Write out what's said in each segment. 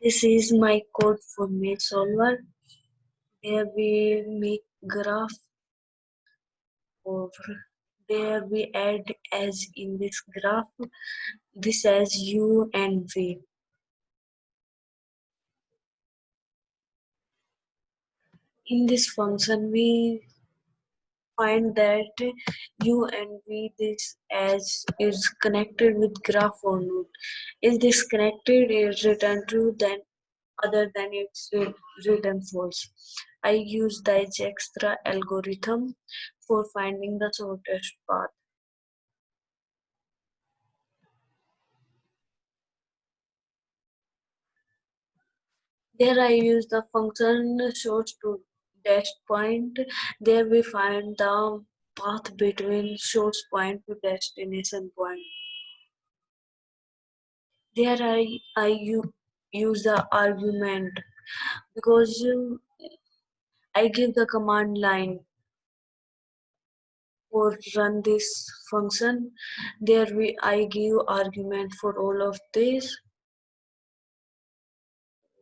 This is my code for maze solver. There we make graph, or there we add as in this graph, this as u and v. In this function we find that u and v this as is connected with graph or not. If this connected is return true, then other than it's written false. I use the extra algorithm for finding the shortest path. There I use the function source to dash point. There we find the path between source point to destination point. There use the argument because I give the command line for run this function. There I give argument for all of this,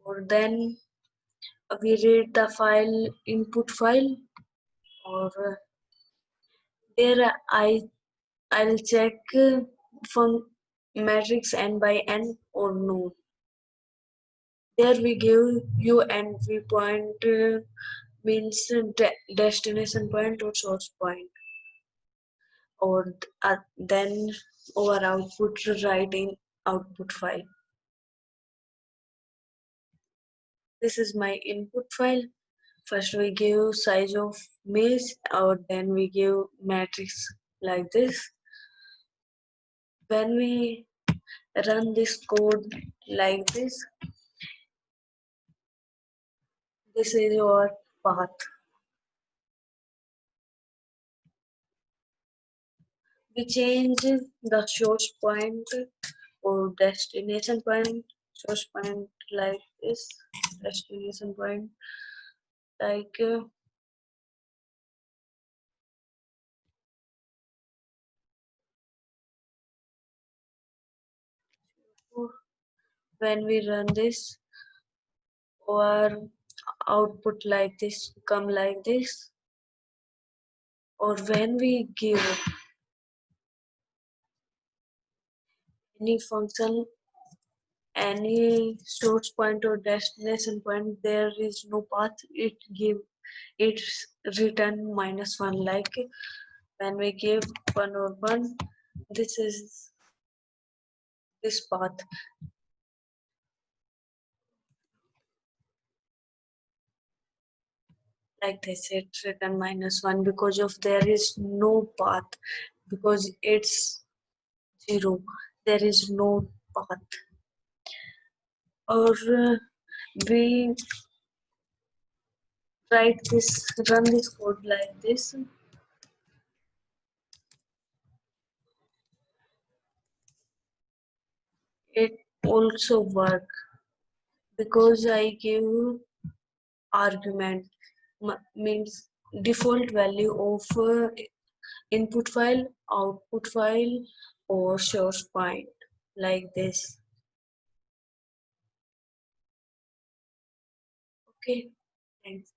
or then we read the file input file, or there I'll check from matrix n by n or no. There we give u and v point means destination point or source point, or then our output write in output file. This is my input file. First we give size of maze, or then we give matrix like this. When we run this code like this is your path. We change the source point or destination point. Source point like this, destination point like when we run this, or output like this come like this, or when we give any function any source point or destination point, there is no path, it's return -1. Like when we give 1 or 1, this is this path. Like this, it's written -1 because of there is no path, because it's 0, there is no path. Or we run this code like this. It also work because I give argument means default value of input file, output file, or source point like this. Okay, thanks.